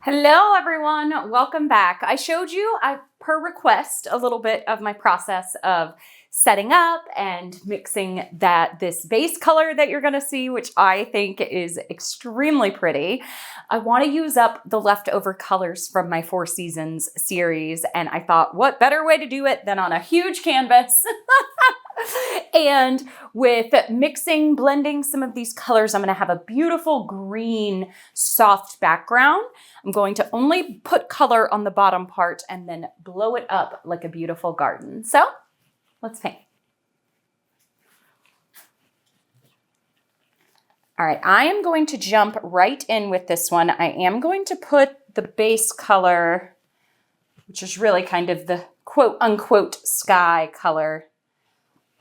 Hello everyone, welcome back. I showed you, per request, a little bit of my process of setting up and mixing this base color that you're gonna see, which I think is extremely pretty. I wanna use up the leftover colors from my Four Seasons series, and I thought, what better way to do it than on a huge canvas? And with mixing, blending some of these colors, I'm gonna have a beautiful green, soft background. I'm going to only put color on the bottom part and then blow it up like a beautiful garden. So let's paint. All right, I am going to jump right in with this one. I am going to put the base color, which is really kind of the quote unquote sky color,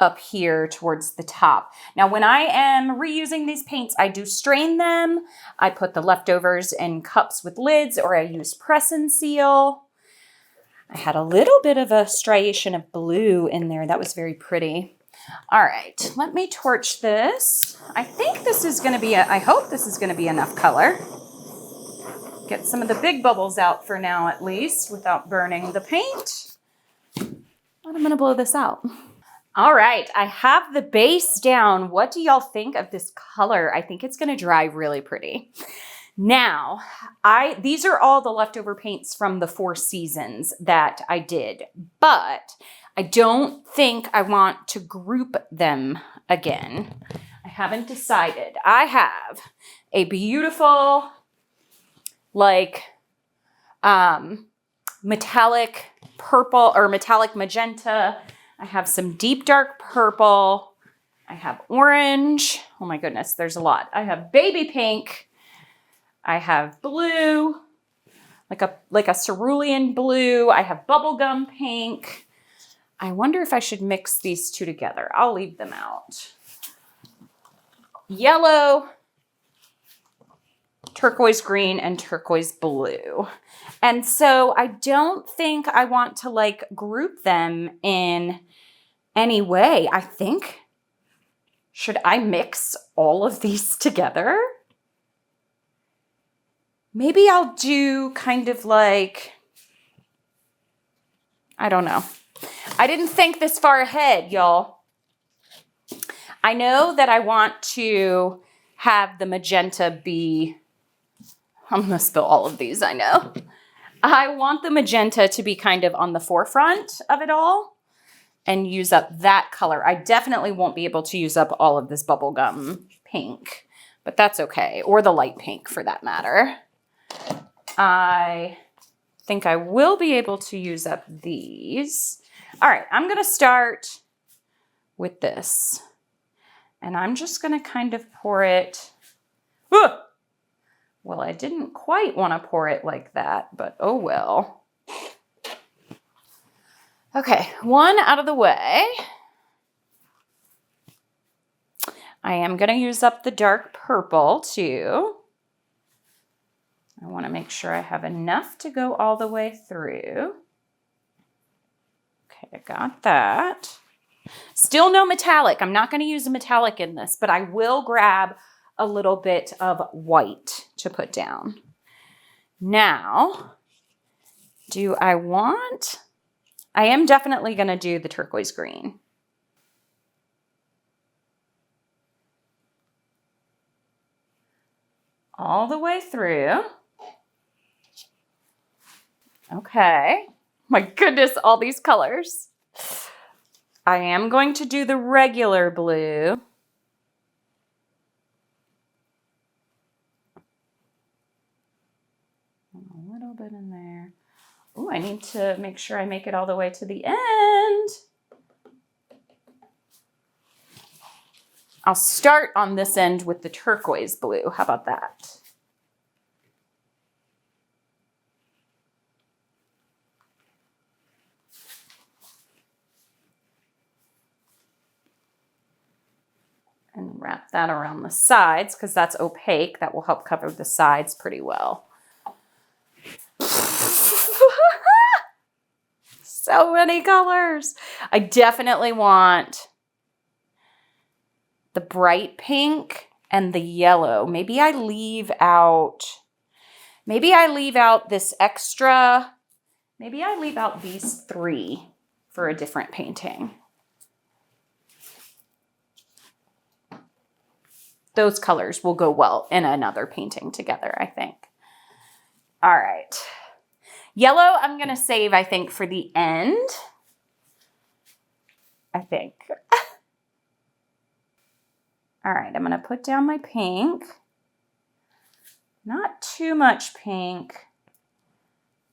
up here towards the top. Now, when I am reusing these paints, I do strain them. I put the leftovers in cups with lids, or I use press and seal. I had a little bit of a striation of blue in there. That was very pretty. All right, let me torch this. I think this is gonna be, I hope this is gonna be enough color. Get some of the big bubbles out for now, at least, without burning the paint. And I'm gonna blow this out. All right, I have the base down. What do y'all think of this color? I think it's gonna dry really pretty. Now, these are all the leftover paints from the Four Seasons that I did, but I don't think I want to group them again. I haven't decided. I have a beautiful, metallic purple or metallic magenta. I have some deep dark purple. I have orange. Oh my goodness, there's a lot. I have baby pink. I have blue, like a cerulean blue. I have bubblegum pink. I wonder if I should mix these two together. I'll leave them out. Yellow, turquoise green, and turquoise blue. And so I don't think I want to group them in any way. I think, should I mix all of these together? Maybe I'll do kind of I don't know. I didn't think this far ahead, y'all. I know that I want to have the magenta be, I'm gonna spill all of these, I know. I want the magenta to be kind of on the forefront of it all and use up that color. I definitely won't be able to use up all of this bubblegum pink, but that's okay. Or the light pink for that matter. I think I will be able to use up these. All right, I'm gonna start with this. And I'm just gonna kind of pour it. Well, I didn't quite wanna pour it like that, but oh well. Okay, one out of the way. I am gonna use up the dark purple too. I wanna make sure I have enough to go all the way through. Okay, I got that. Still no metallic. I'm not gonna use a metallic in this, but I will grab a little bit of white to put down. Now, I am definitely gonna do the turquoise green. All the way through. Okay. My goodness, all these colors. I am going to do the regular blue. A little bit in there. Oh, I need to make sure I make it all the way to the end. I'll start on this end with the turquoise blue. How about that? And wrap that around the sides because that's opaque. That will help cover the sides pretty well. So many colors. I definitely want the bright pink and the yellow. Maybe I leave out Maybe I leave out this extra, maybe I leave out these 3 for a different painting. Those colors will go well in another painting together, I think. All right. Yellow, I'm going to save, I think, for the end. I think. All right, I'm going to put down my pink. Not too much pink.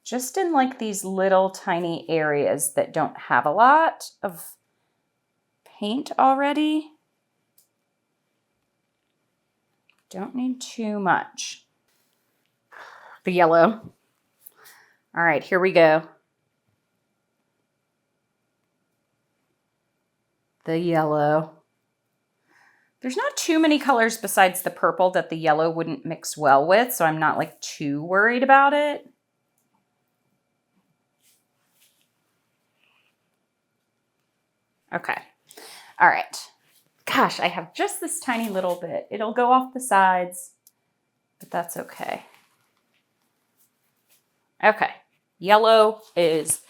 Just in like these little tiny areas that don't have a lot of paint already. Don't need too much. The yellow. All right, here we go. The yellow. There's not too many colors besides the purple that the yellow wouldn't mix well with, so I'm not like too worried about it. Okay. All right. Gosh, I have just this tiny little bit. It'll go off the sides, but that's okay. Okay. Yellow is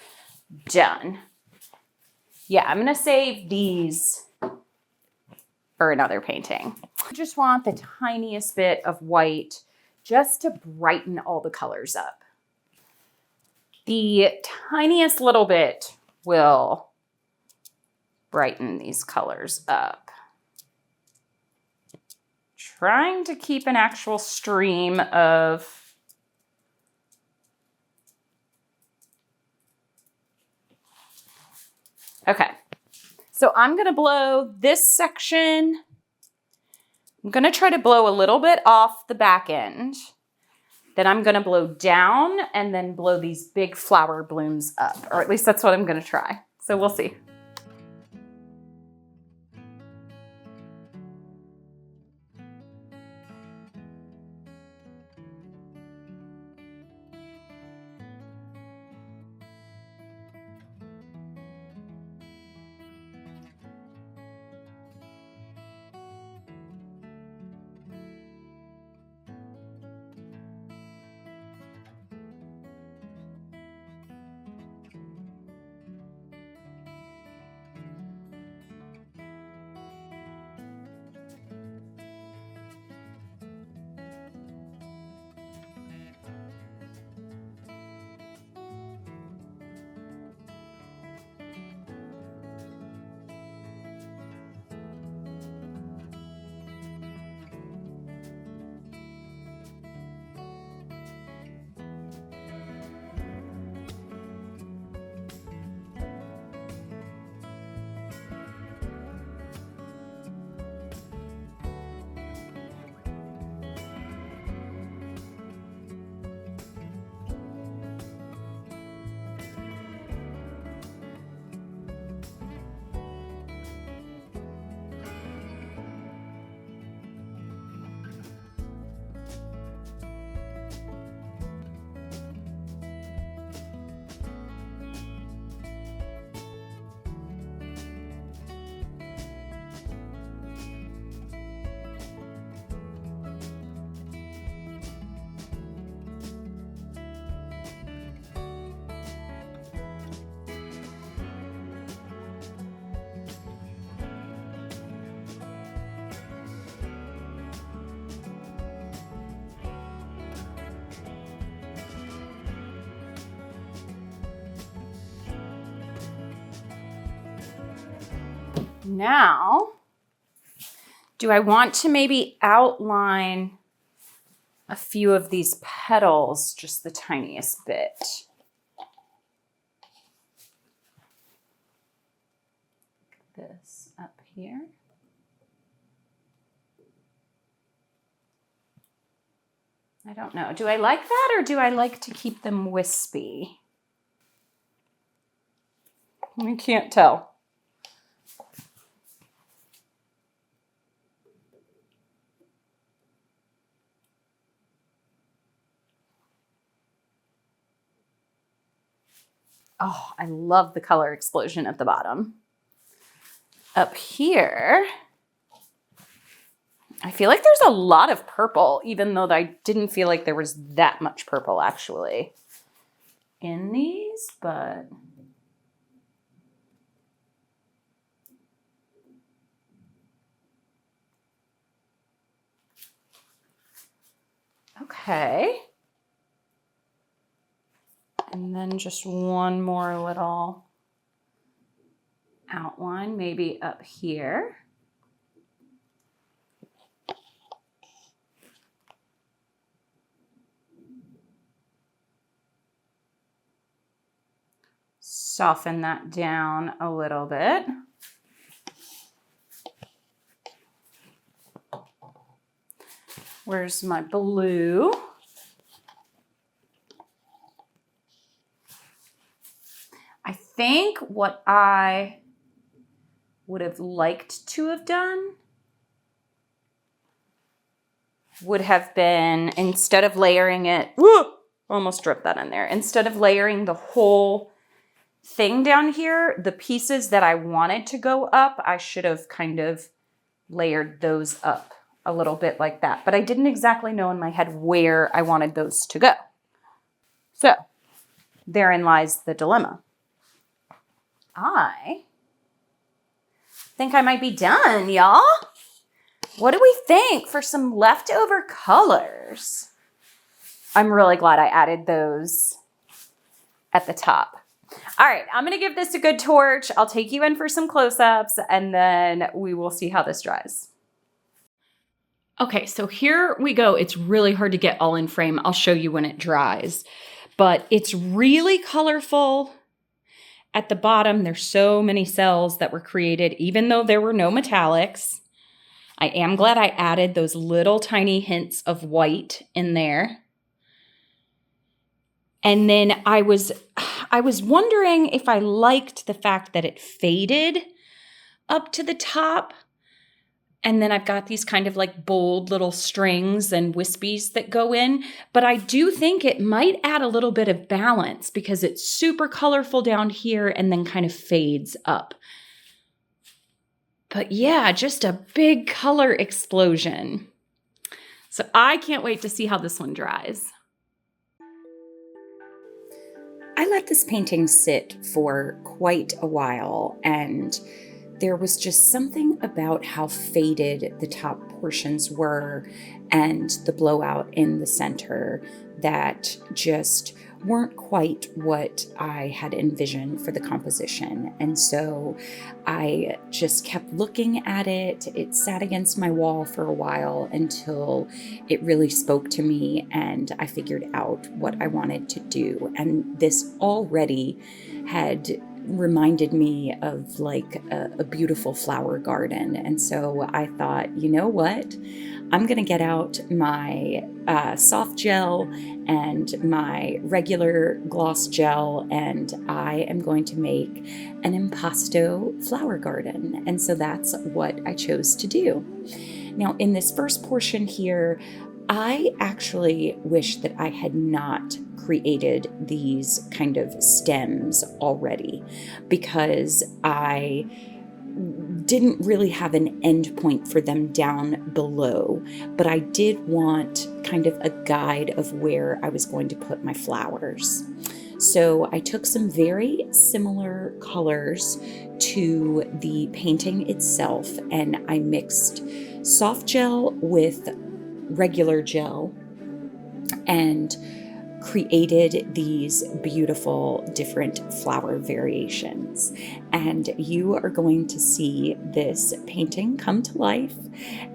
done. Yeah, I'm going to save these for another painting. I just want the tiniest bit of white just to brighten all the colors up. The tiniest little bit will brighten these colors up. Trying to keep an actual stream of okay. So I'm going to blow this section. I'm going to try to blow a little bit off the back end. Then I'm going to blow down and then blow these big flower blooms up, or at least that's what I'm going to try. So we'll see. Now, do I want to maybe outline a few of these petals just the tiniest bit? This up here. I don't know. Do I like that or do I like to keep them wispy? I can't tell. Oh, I love the color explosion at the bottom. Up here, I feel like there's a lot of purple, even though I didn't feel like there was that much purple actually in these, but okay. And then just one more little outline, maybe up here. Soften that down a little bit. Where's my blue? I think what I would have liked to have done would have been, instead of layering it, whoo, almost dripped that in there. Instead of layering the whole thing down here, the pieces that I wanted to go up, I should have kind of layered those up a little bit like that. But I didn't exactly know in my head where I wanted those to go. So therein lies the dilemma. I think I might be done, y'all. What do we think for some leftover colors? I'm really glad I added those at the top. All right, I'm gonna give this a good torch. I'll take you in for some close-ups and then we will see how this dries. Okay, so here we go. It's really hard to get all in frame. I'll show you when it dries, but it's really colorful. At the bottom, there's so many cells that were created, even though there were no metallics. I am glad I added those little tiny hints of white in there. And then I was wondering if I liked the fact that it faded up to the top. And then I've got these kind of like bold little strings and wispies that go in. But I do think it might add a little bit of balance because it's super colorful down here and then kind of fades up. But yeah, just a big color explosion. So I can't wait to see how this one dries. I let this painting sit for quite a while, and there was just something about how faded the top portions were and the blowout in the center that just weren't quite what I had envisioned for the composition. And so I just kept looking at it. It sat against my wall for a while until it really spoke to me and I figured out what I wanted to do. And this already had reminded me of like a beautiful flower garden. And so I thought, you know what? I'm going to get out my soft gel and my regular gloss gel, and I am going to make an impasto flower garden. And so that's what I chose to do. Now, in this first portion here, I actually wish that I had not created these kind of stems already, because I didn't really have an end point for them down below, but I did want kind of a guide of where I was going to put my flowers. So I took some very similar colors to the painting itself, and I mixed soft gel with regular gel and created these beautiful different flower variations. And you are going to see this painting come to life,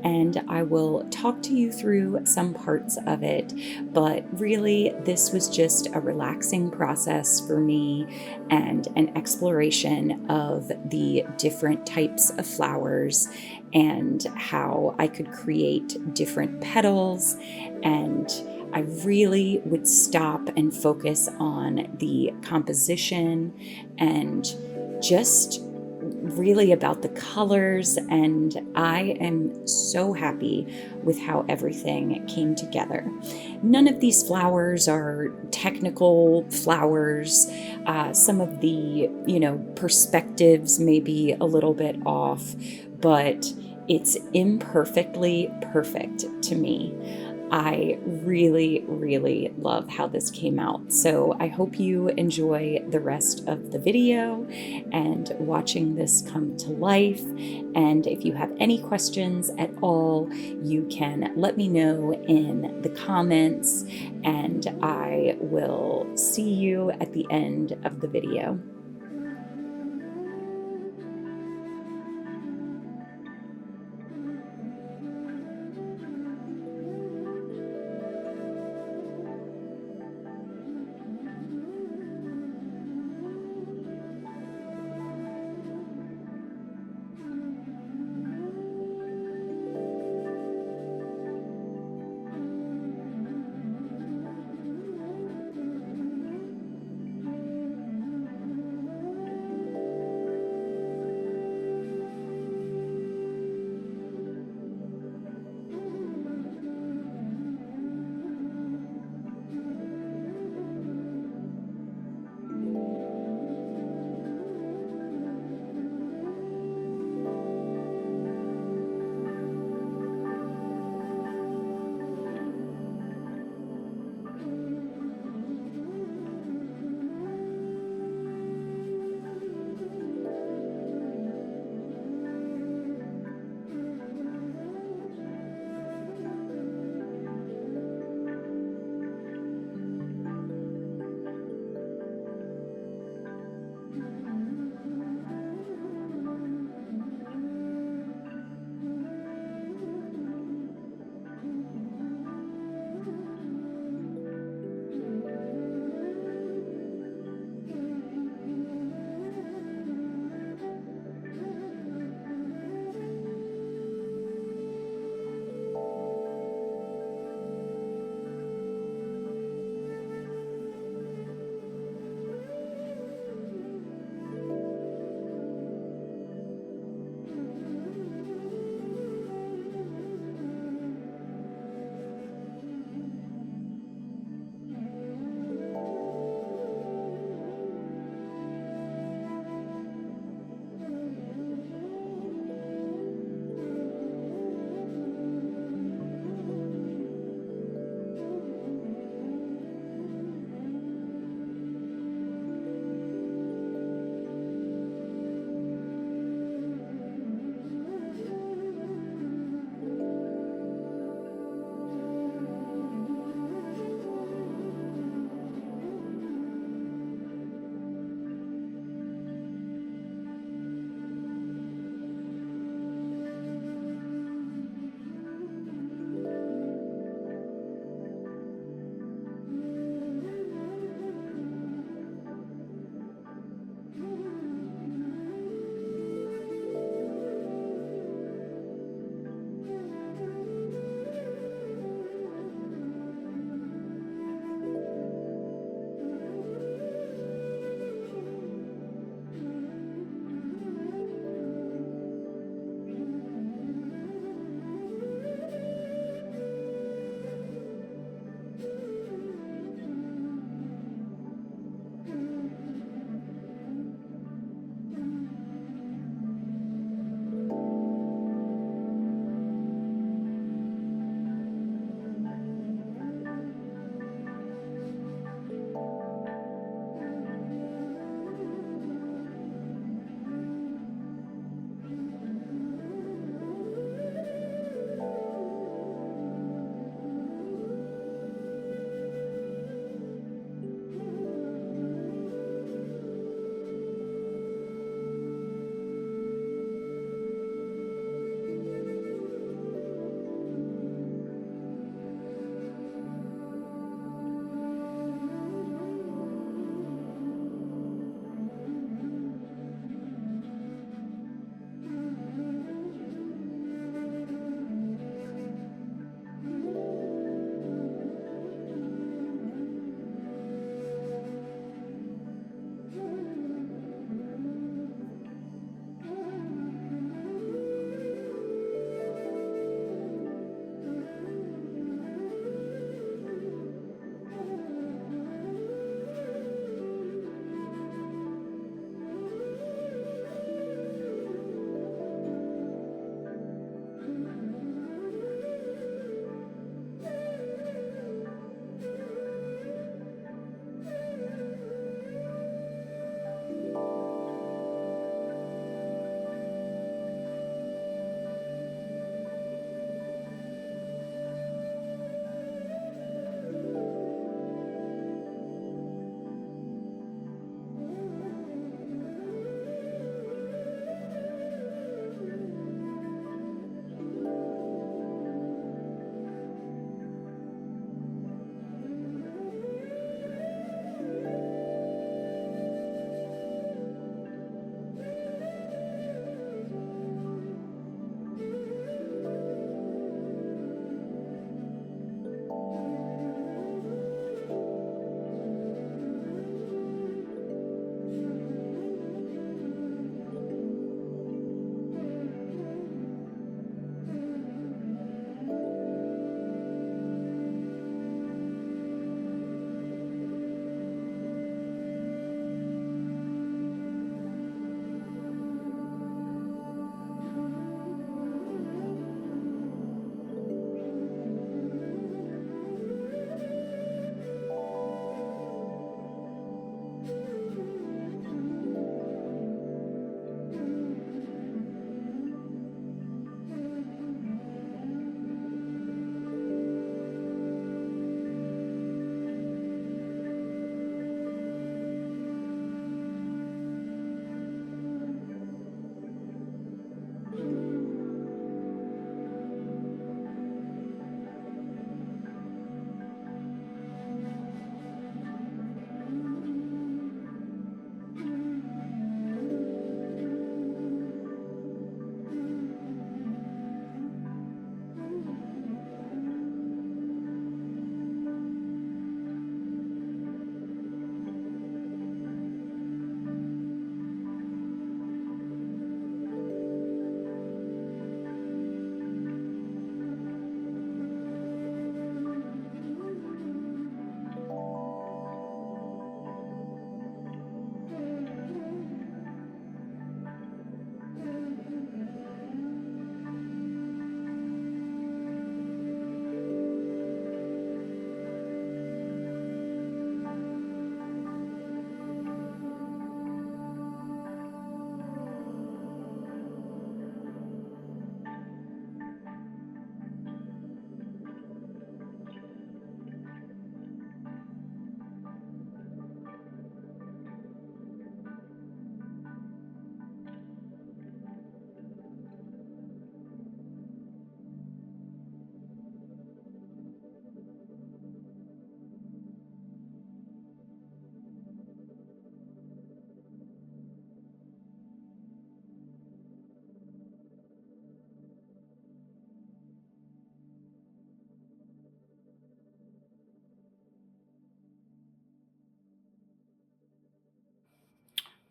and I will talk to you through some parts of it, but really this was just a relaxing process for me and an exploration of the different types of flowers and how I could create different petals. And I really would stop and focus on the composition and just really about the colors. And I am so happy with how everything came together. None of these flowers are technical flowers. Some of the, perspectives may be a little bit off, but It's imperfectly perfect to me. I really, really love how this came out. So I hope you enjoy the rest of the video and watching this come to life. And if you have any questions at all, you can let me know in the comments, and I will see you at the end of the video.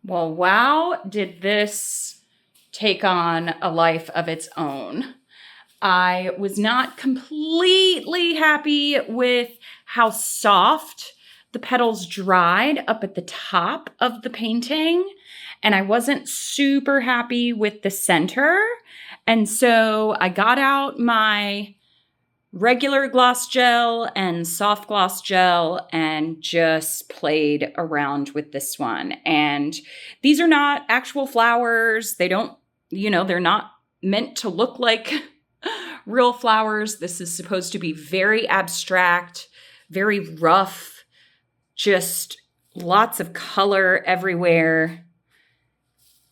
Well, wow, did this take on a life of its own. I was not completely happy with how soft the petals dried up at the top of the painting, and I wasn't super happy with the center. And so I got out my regular gloss gel and soft gloss gel and just played around with this one. And these are not actual flowers. They don't, they're not meant to look like real flowers. This is supposed to be very abstract, very rough, just lots of color everywhere.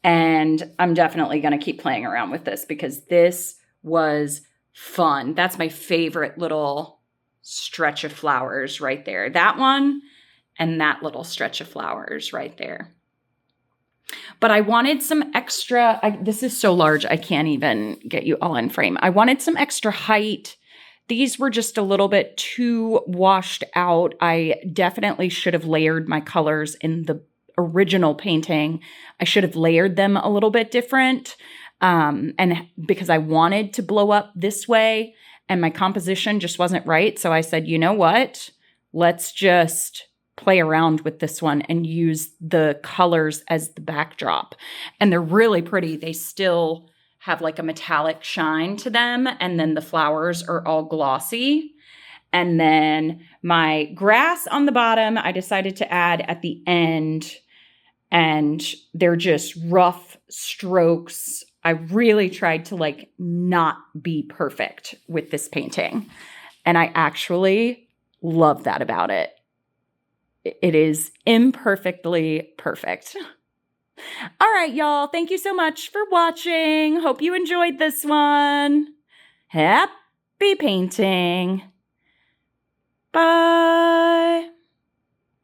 And I'm definitely going to keep playing around with this because this was fun. That's my favorite little stretch of flowers right there. That one and that little stretch of flowers right there. But I wanted some extra, this is so large, I can't even get you all in frame. I wanted some extra height. These were just a little bit too washed out. I definitely should have layered my colors in the original painting. I should have layered them a little bit different. And because I wanted to blow up this way and my composition just wasn't right. So I said, you know what? Let's just play around with this one and use the colors as the backdrop. And they're really pretty. They still have like a metallic shine to them. And then the flowers are all glossy. And then my grass on the bottom, I decided to add at the end. And they're just rough strokes. I really tried to like not be perfect with this painting. And I actually love that about it. It is imperfectly perfect. All right, y'all. Thank you so much for watching. Hope you enjoyed this one. Happy painting.